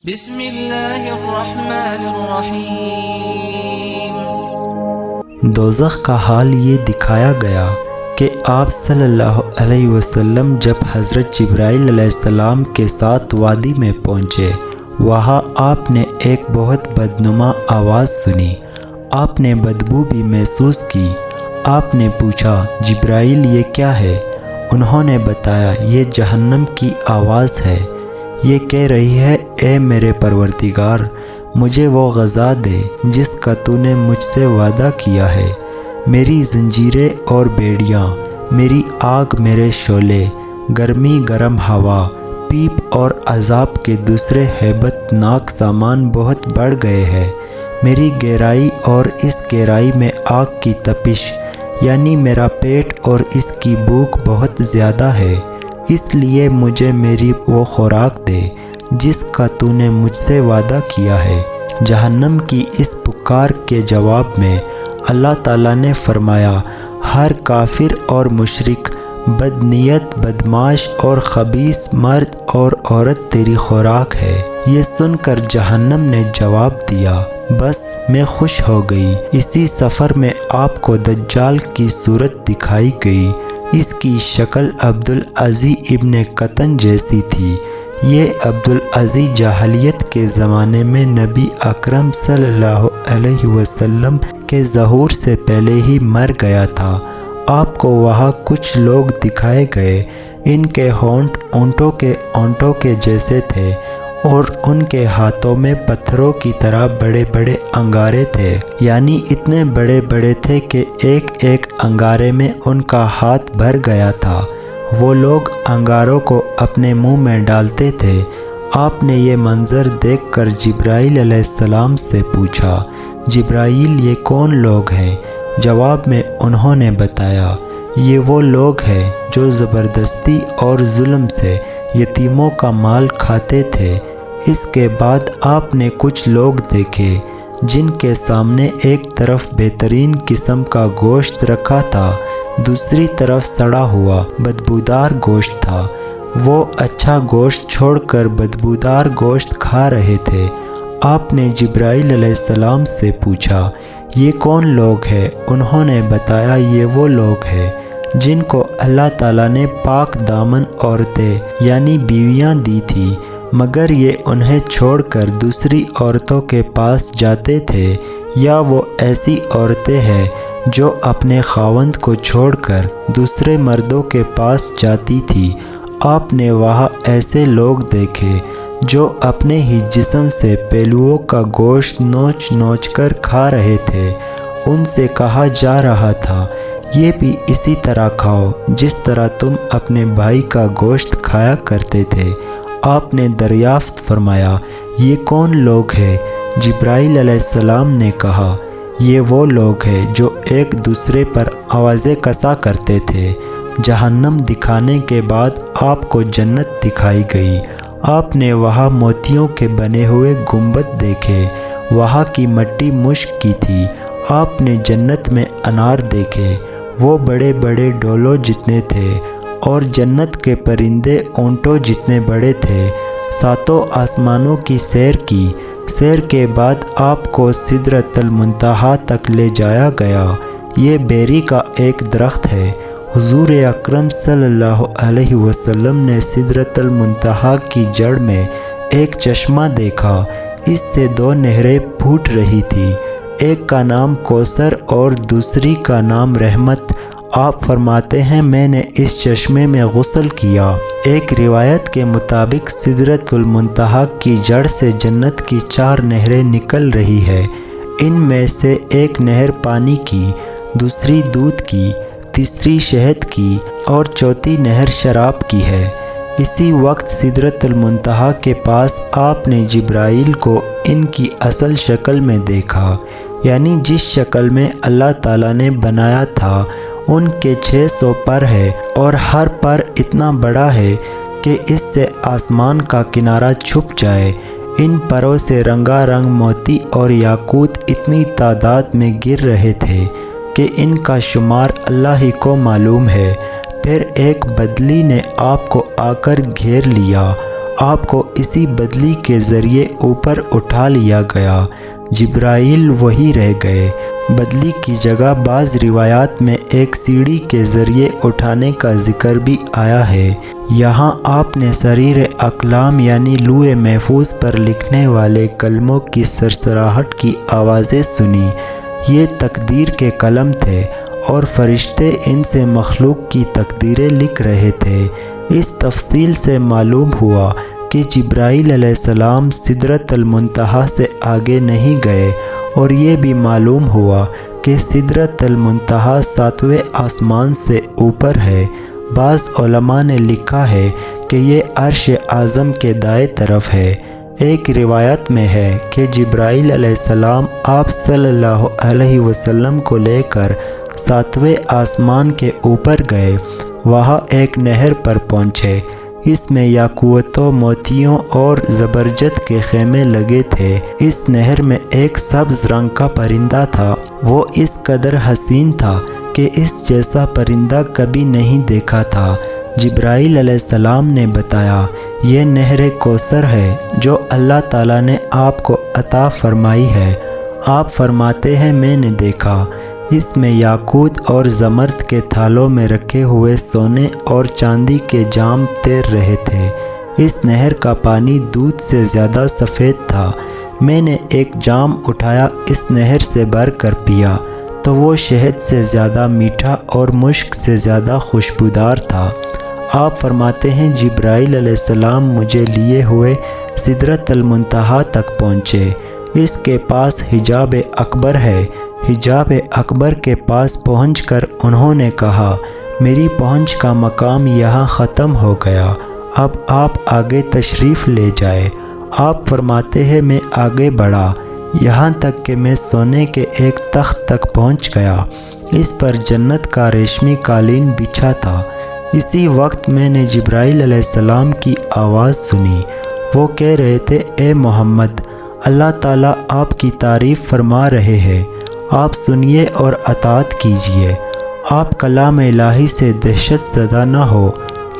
بسم اللہ الرحمن الرحیم۔ دوزخ کا حال یہ دکھایا گیا کہ آپ صلی اللہ علیہ وسلم جب حضرت جبرائیل علیہ السلام کے ساتھ وادی میں پہنچے، وہاں آپ نے ایک بہت بدنما آواز سنی۔ آپ نے بدبو بھی محسوس کی۔ آپ نے پوچھا، جبرائیل یہ کیا ہے؟ انہوں نے بتایا، یہ جہنم کی آواز ہے۔ یہ کہہ رہی ہے، اے میرے پروردگار، مجھے وہ غذا دے جس کا تو نے مجھ سے وعدہ کیا ہے۔ میری زنجیریں اور بیڑیاں، میری آگ، میرے شعلے، گرمی گرم ہوا، پیپ اور عذاب کے دوسرے ہیبت ناک سامان بہت بڑھ گئے ہیں۔ میری گہرائی اور اس گہرائی میں آگ کی تپش، یعنی میرا پیٹ اور اس کی بھوک بہت زیادہ ہے۔ اس لیے مجھے میری وہ خوراک دے جس کا تو نے مجھ سے وعدہ کیا ہے۔ جہنم کی اس پکار کے جواب میں اللہ تعالیٰ نے فرمایا، ہر کافر اور مشرک، بدنیت، بدمعاش اور خبیث مرد اور عورت تیری خوراک ہے۔ یہ سن کر جہنم نے جواب دیا، بس میں خوش ہو گئی۔ اسی سفر میں آپ کو دجال کی صورت دکھائی گئی۔ اس کی شکل عبدالعزی ابن قطن جیسی تھی۔ یہ عبدالعزی جاہلیت کے زمانے میں نبی اکرم صلی اللہ علیہ وسلم کے ظہور سے پہلے ہی مر گیا تھا۔ آپ کو وہاں کچھ لوگ دکھائے گئے۔ ان کے ہونٹ اونٹوں کے اونٹوں کے جیسے تھے اور ان کے ہاتھوں میں پتھروں کی طرح بڑے بڑے انگارے تھے، یعنی اتنے بڑے بڑے تھے کہ ایک ایک انگارے میں ان کا ہاتھ بھر گیا تھا۔ وہ لوگ انگاروں کو اپنے منہ میں ڈالتے تھے۔ آپ نے یہ منظر دیکھ کر جبرائیل علیہ السلام سے پوچھا، جبرائیل یہ کون لوگ ہیں؟ جواب میں انہوں نے بتایا، یہ وہ لوگ ہیں جو زبردستی اور ظلم سے یتیموں کا مال کھاتے تھے۔ اس کے بعد آپ نے کچھ لوگ دیکھے جن کے سامنے ایک طرف بہترین قسم کا گوشت رکھا تھا، دوسری طرف سڑا ہوا بدبودار گوشت تھا۔ وہ اچھا گوشت چھوڑ کر بدبودار گوشت کھا رہے تھے۔ آپ نے جبرائیل علیہ السلام سے پوچھا، یہ کون لوگ ہیں؟ انہوں نے بتایا، یہ وہ لوگ ہیں جن کو اللہ تعالیٰ نے پاک دامن عورتیں یعنی بیویاں دی تھی، مگر یہ انہیں چھوڑ کر دوسری عورتوں کے پاس جاتے تھے، یا وہ ایسی عورتیں ہیں جو اپنے خاوند کو چھوڑ کر دوسرے مردوں کے پاس جاتی تھی۔ آپ نے وہاں ایسے لوگ دیکھے جو اپنے ہی جسم سے پہلوؤں کا گوشت نوچ نوچ کر کھا رہے تھے۔ ان سے کہا جا رہا تھا، یہ بھی اسی طرح کھاؤ جس طرح تم اپنے بھائی کا گوشت کھایا کرتے تھے۔ آپ نے دریافت فرمایا، یہ کون لوگ ہیں؟ جبرائیل علیہ السلام نے کہا، یہ وہ لوگ ہیں جو ایک دوسرے پر آوازیں کسا کرتے تھے۔ جہنم دکھانے کے بعد آپ کو جنت دکھائی گئی۔ آپ نے وہاں موتیوں کے بنے ہوئے گنبد دیکھے۔ وہاں کی مٹی مشک کی تھی۔ آپ نے جنت میں انار دیکھے، وہ بڑے بڑے ڈولوں جتنے تھے، اور جنت کے پرندے اونٹوں جتنے بڑے تھے۔ ساتوں آسمانوں کی سیر کی۔ سیر کے بعد آپ کو سدرۃ المنتہا تک لے جایا گیا۔ یہ بیری کا ایک درخت ہے۔ حضور اکرم صلی اللہ علیہ وسلم نے سدرۃ المنتہا کی جڑ میں ایک چشمہ دیکھا۔ اس سے دو نہریں پھوٹ رہی تھی، ایک کا نام کوثر اور دوسری کا نام رحمت۔ آپ فرماتے ہیں، میں نے اس چشمے میں غسل کیا۔ ایک روایت کے مطابق سدرۃ المنتہا کی جڑ سے جنت کی 4 نہریں نکل رہی ہے۔ ان میں سے ایک نہر پانی کی، دوسری دودھ کی، تیسری شہد کی اور چوتھی نہر شراب کی ہے۔ اسی وقت سدرۃ المنتہا کے پاس آپ نے جبرائیل کو ان کی اصل شکل میں دیکھا، یعنی جس شکل میں اللہ تعالیٰ نے بنایا تھا۔ ان کے 600 پر ہے اور ہر پر اتنا بڑا ہے کہ اس سے آسمان کا کنارہ چھپ جائے۔ ان پروں سے رنگا رنگ موتی اور یاقوت اتنی تعداد میں گر رہے تھے کہ ان کا شمار اللہ ہی کو معلوم ہے۔ پھر ایک بدلی نے آپ کو آ کر گھیر لیا۔ آپ کو اسی بدلی کے ذریعے اوپر اٹھا لیا گیا۔ جبرائیل وہی رہ گئے۔ بدلی کی جگہ بعض روایات میں ایک سیڑھی کے ذریعے اٹھانے کا ذکر بھی آیا ہے۔ یہاں آپ نے سریر اقلام یعنی لوح محفوظ پر لکھنے والے کلموں کی سرسراہٹ کی آوازیں سنی۔ یہ تقدیر کے قلم تھے اور فرشتے ان سے مخلوق کی تقدیریں لکھ رہے تھے۔ اس تفصیل سے معلوم ہوا کہ جبرائیل علیہ السلام سدرۃ المنتہا سے آگے نہیں گئے، اور یہ بھی معلوم ہوا کہ سدرۃ المنتہا 7ویں آسمان سے اوپر ہے۔ بعض علماء نے لکھا ہے کہ یہ عرش اعظم کے دائیں طرف ہے۔ ایک روایت میں ہے کہ جبرائیل علیہ السلام آپ صلی اللہ علیہ وسلم کو لے کر 7ویں آسمان کے اوپر گئے۔ وہاں ایک نہر پر پہنچے۔ اس میں یاقوتوں، موتیوں اور زبرجد کے خیمے لگے تھے۔ اس نہر میں ایک سبز رنگ کا پرندہ تھا۔ وہ اس قدر حسین تھا کہ اس جیسا پرندہ کبھی نہیں دیکھا تھا۔ جبرائیل علیہ السلام نے بتایا، یہ نہر کوثر ہے جو اللہ تعالیٰ نے آپ کو عطا فرمائی ہے۔ آپ فرماتے ہیں، میں نے دیکھا، اس میں یاقوت اور زمرد کے تھالوں میں رکھے ہوئے سونے اور چاندی کے جام تیر رہے تھے۔ اس نہر کا پانی دودھ سے زیادہ سفید تھا۔ میں نے ایک جام اٹھایا، اس نہر سے بھر کر پیا تو وہ شہد سے زیادہ میٹھا اور مشک سے زیادہ خوشبودار تھا۔ آپ فرماتے ہیں، جبرائیل علیہ السلام مجھے لیے ہوئے سدرۃ المنتہا تک پہنچے۔ اس کے پاس حجاب اکبر ہے۔ حجاب اکبر کے پاس پہنچ کر انہوں نے کہا، میری پہنچ کا مقام یہاں ختم ہو گیا، اب آپ آگے تشریف لے جائے۔ آپ فرماتے ہیں، میں آگے بڑھا یہاں تک کہ میں سونے کے ایک تخت تک پہنچ گیا۔ اس پر جنت کا ریشمی قالین بچھا تھا۔ اسی وقت میں نے جبرائیل علیہ السلام کی آواز سنی۔ وہ کہہ رہے تھے، اے محمد، اللہ تعالیٰ آپ کی تعریف فرما رہے ہیں، آپ سنیے اور اطاعت کیجیے۔ آپ کلام الہی سے دہشت زدہ نہ ہو۔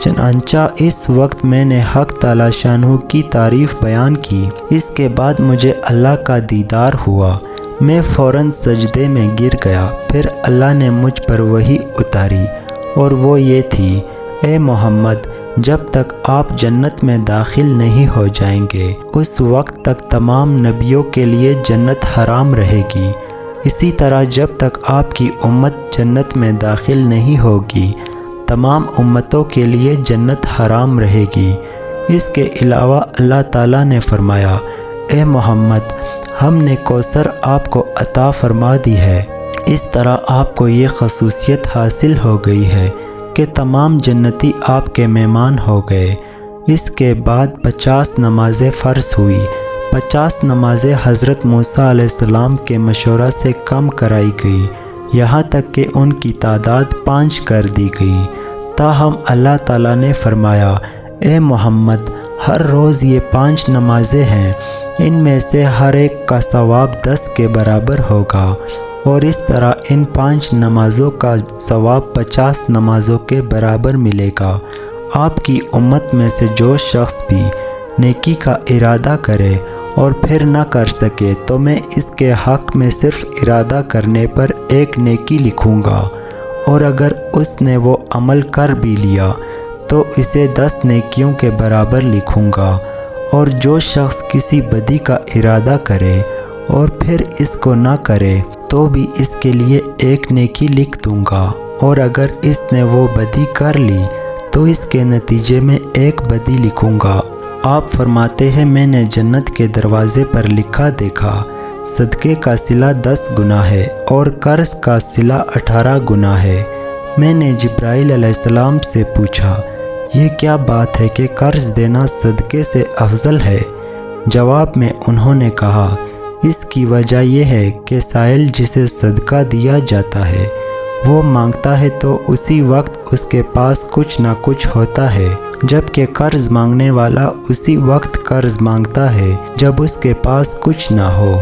چنانچہ اس وقت میں نے حق تعالیٰ شانہ کی تعریف بیان کی۔ اس کے بعد مجھے اللہ کا دیدار ہوا۔ میں فوراً سجدے میں گر گیا۔ پھر اللہ نے مجھ پر وحی اتاری اور وہ یہ تھی، اے محمد، جب تک آپ جنت میں داخل نہیں ہو جائیں گے اس وقت تک تمام نبیوں کے لیے جنت حرام رہے گی۔ اسی طرح جب تک آپ کی امت جنت میں داخل نہیں ہوگی تمام امتوں کے لیے جنت حرام رہے گی۔ اس کے علاوہ اللہ تعالیٰ نے فرمایا، اے محمد، ہم نے کوثر آپ کو عطا فرما دی ہے۔ اس طرح آپ کو یہ خصوصیت حاصل ہو گئی ہے کہ تمام جنتی آپ کے مہمان ہو گئے۔ اس کے بعد 50 نمازیں فرض ہوئی۔ 50 نمازیں حضرت موسیٰ علیہ السلام کے مشورہ سے کم کرائی گئی، یہاں تک کہ ان کی تعداد 5 کر دی گئی۔ تاہم اللہ تعالیٰ نے فرمایا، اے محمد، ہر روز یہ 5 نمازیں ہیں، ان میں سے ہر ایک کا ثواب 10 کے برابر ہوگا، اور اس طرح ان 5 نمازوں کا ثواب 50 نمازوں کے برابر ملے گا۔ آپ کی امت میں سے جو شخص بھی نیکی کا ارادہ کرے اور پھر نہ کر سکے تو میں اس کے حق میں صرف ارادہ کرنے پر ایک نیکی لکھوں گا، اور اگر اس نے وہ عمل کر بھی لیا تو اسے 10 نیکیوں کے برابر لکھوں گا، اور جو شخص کسی بدی کا ارادہ کرے اور پھر اس کو نہ کرے تو بھی اس کے لیے ایک نیکی لکھ دوں گا، اور اگر اس نے وہ بدی کر لی تو اس کے نتیجے میں ایک بدی لکھوں گا۔ آپ فرماتے ہیں، میں نے جنت کے دروازے پر لکھا دیکھا، صدقے کا صلہ 10 گنا ہے اور قرض کا صلہ 18 گنا ہے۔ میں نے جبرائیل علیہ السلام سے پوچھا، یہ کیا بات ہے کہ قرض دینا صدقے سے افضل ہے؟ جواب میں انہوں نے کہا، اس کی وجہ یہ ہے کہ سائل جسے صدقہ دیا جاتا ہے وہ مانگتا ہے تو اسی وقت اس کے پاس کچھ نہ کچھ ہوتا ہے، جبکہ قرض مانگنے والا اسی وقت قرض مانگتا ہے جب اس کے پاس کچھ نہ ہو۔